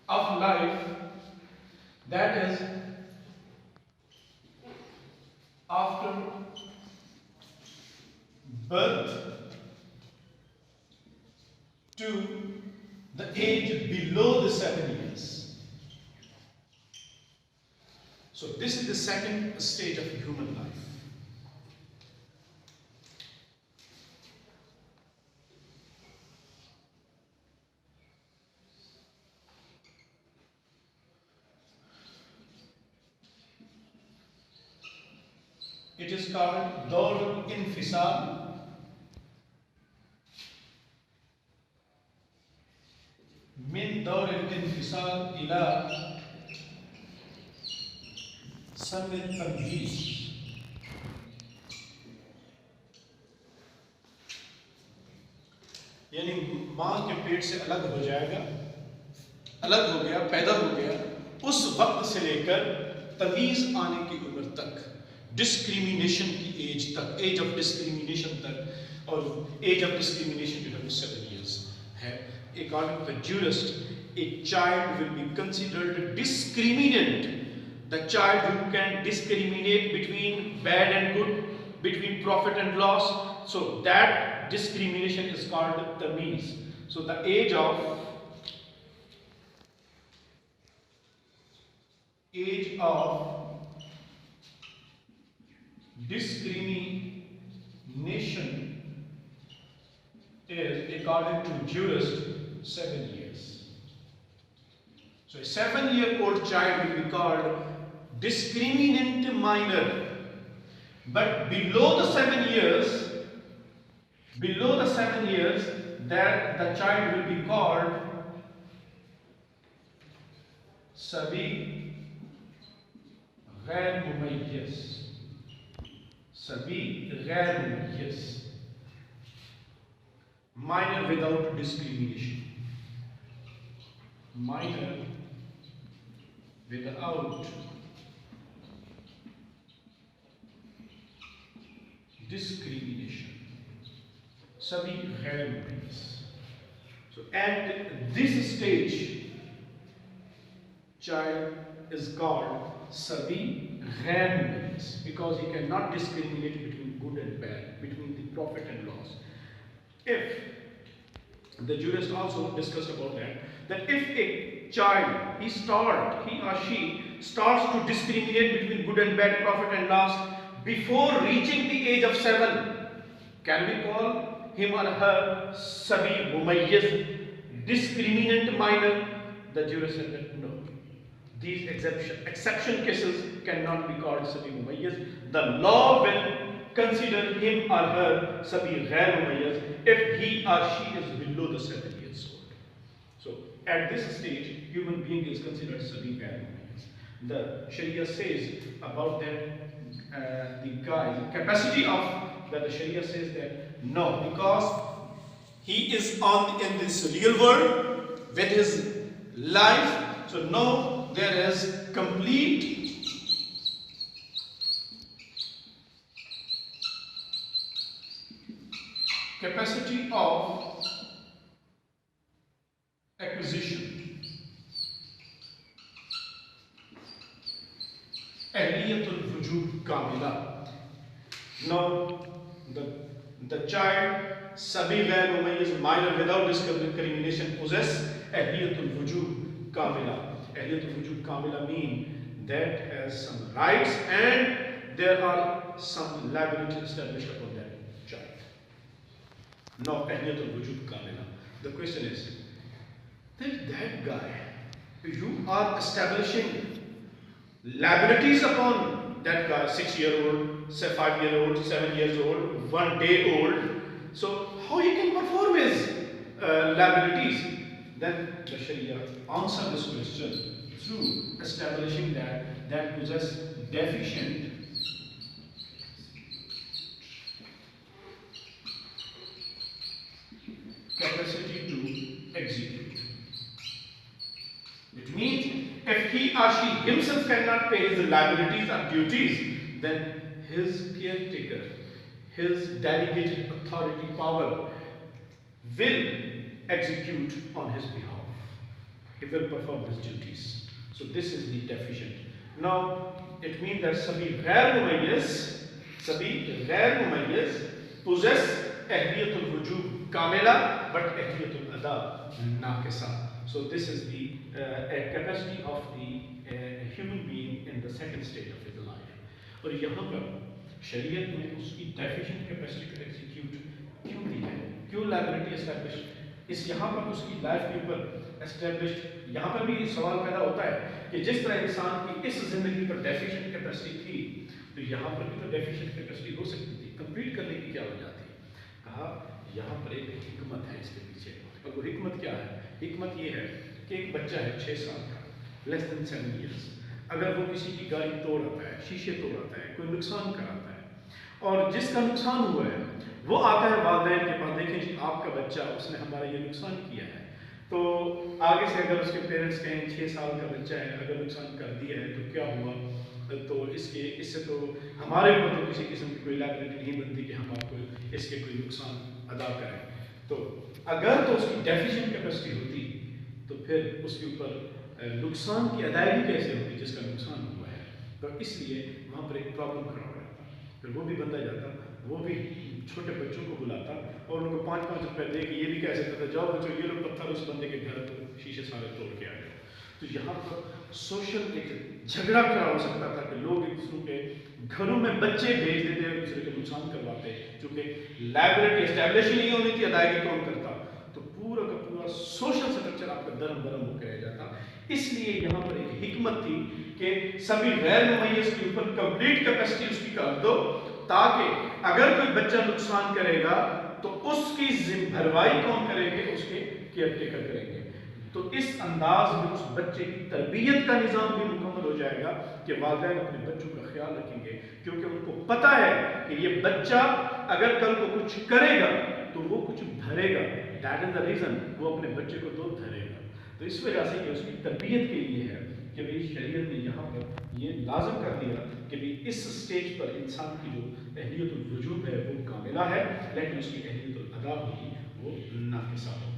of life, that is after birth to the age below the 7 years. So this is the second stage of human life. It is called دور الانفصال. من دور الانفصال إلى سن التمييز. یعنی ماں کے پیٹ سے الگ ہو جائے گا، الگ ہو گیا، پیدا ہو گیا، اس وقت سے لے کر تمیز آنے کی عمر تک، ڈسکریمنیشن کی ایج تک، ایج آف ڈسکریمنیشن تک، اور ایج آف ڈسکریمنیشن جو ہے 7 years ہے. According to the jurist, a child will be considered discriminant. The child who can discriminate between bad and good, between profit and loss, so that discrimination is called tamyiz. So the age of discrimination is, according to jurist, 7 years. So a 7-year-old child will be called discriminant minor, but below the 7 years, that the child will be called sabi ghair mumayyiz. Sabi ghair mumayyiz, minor without discrimination. Minor without discrimination. Sabi ghair mumayyiz. So at this stage, child is called sabi ghair mumayyiz because he cannot discriminate between good and bad, between the profit and loss. If the jurist also discussed about that if a child, he or she starts to discriminate between good and bad, profit and loss before reaching the age of 7, can we call him or her sabi mumayyiz, discriminant minor? The jurist said that no, these exception cases cannot be called sabi mumayyiz. The law will consider him or her sabi ghair mumayyiz if he or she is below the 7 years old. So at this stage, human being is considered sabi ghair mumayyiz. The Sharia says about that, the guy, the capacity of that, the Sharia says that no, because he is in this real world with his life, so no, there is complete capacity of acquisition, ahliyatul wujub kamila. Now the child sabi ghair mumayyiz, minor without discrimination, possess ahliyatul wujub kamila. Ahliyatul wujub kamila mean that has some rights and there are some liabilities established upon that child. Now ahliyatul wujub kamila. The question is that guy, you are establishing liabilities upon that guy, 6-year-old, 5-year-old, 7 years old, 1 day old. So how he can perform his liabilities? Then the Sharia answer this question through establishing that possess deficient capacity to execute. It means if he or she himself cannot pay his liabilities or duties, then his caretaker, his delegated authority power will execute on his behalf. he will perform his duties. So this is the deficient. Now it means that سبھی غیر ممیز possess اہلیت الوجوب کاملہ but اہلیت الادا ناقصہ. So this is the capacity of the human being in the second stage of his life. اور یہاں پر شریعت میں اس کی deficient capacity کو ایگزیکیوٹ کیوں دی ہے, کیوں لائبلٹی اسٹیبلش اس یہاں پر اس کی لائف کے اوپر اسٹیبلشڈ. یہاں پر بھی سوال پیدا ہوتا ہے کہ جس طرح انسان کی اس زندگی پر ڈیفیشنٹ کیپیسٹی تھی تو یہاں پر بھی تو ڈیفیشنٹ کیپیسٹی ہو سکتی تھی. کمپلیٹ کرنے کی کیا وجہ تھی؟ کہا یہاں پر ایک حکمت ہے اس کے پیچھے. اور وہ حکمت کیا ہے؟ حکمت یہ ہے کہ ایک بچہ ہے 6 سال کا, لیس دین 7 ایئرس, اگر وہ کسی کی گاڑی توڑ آتا ہے, شیشے توڑ آتا ہے, کوئی نقصان کراتا ہے, اور جس کا نقصان ہوا ہے وہ آتا ہے والدین کے پاس, دیکھیں جی آپ کا بچہ اس نے ہمارا یہ نقصان کیا ہے. تو آگے سے اگر اس کے پیرنٹس کہیں 6 سال کا بچہ ہے, اگر نقصان کر دیا ہے تو کیا ہوا, تو اس سے تو ہمارے اوپر تو کسی قسم کی کوئی لائبلٹی نہیں بنتی کہ ہم آپ کو اس کے کوئی نقصان ادا کریں. تو اگر تو اس کی ڈیفیشنٹ کیپیسٹی ہوتی تو پھر اس کے اوپر نقصان کی ادائیگی کیسے ہوتی جس کا نقصان ہوا ہے. تو اس لیے وہاں پر ایک پرابلم کھڑا ہو جاتا. پھر وہ بھی بندہ جاتا, وہ بھی چھوٹے بچوں کو بلاتا اور ان کو 5-5 روپے دے کہ یہ بھی کیسے کرتا, جاؤ بچوں یہ لوگ پتھر اس بندے کے گھر شیشے سارے توڑ کے آ گئے. تو یہاں پر سوشل ایک جھگڑا کھڑا ہو سکتا تھا کہ لوگ ایک دوسروں کے گھروں میں بچے بھیج دیتے اور دوسرے کے نقصان کرواتے, چونکہ لائبلٹی اسٹیبلش ہی نہیں ہونی تھی, ادائیگی کون کرتا, تو پورا کا پورا سوشل سٹرکچر آپ کا درم برم ہو کے رہ جاتا. اس لیے یہاں پر ایک حکمت تھی کہ سبھی غیر ممیز کے اوپر کمپلیٹ کیپیسٹی اس کی کر دو, تاکہ اگر کوئی بچہ نقصان کرے گا تو اس کی بھروائی کون کریں گے, اس کے کیئر ٹیکر کریں گے. تو اس انداز میں اس بچے کی تربیت کا نظام بھی مکمل ہو جائے گا کہ والدین اپنے بچوں کا خیال رکھیں گے, کیونکہ ان کو پتہ ہے کہ یہ بچہ اگر کل کو کچھ کرے گا تو وہ کچھ بھرے گا. دیٹ از دا ریزن وہ اپنے بچے کو تو دھرے گا. تو اس وجہ سے یہ اس کی تربیت کے لیے ہے کہ بھائی شریعت نے یہاں پر یہ لازم کر دیا کہ بھائی اس سٹیج پر انسان کی جو اہلیت الوجوب ہے وہ کاملہ ہے, لیکن اس کی اہلیت الادا ہوگی وہ ناقصہ ہوگی.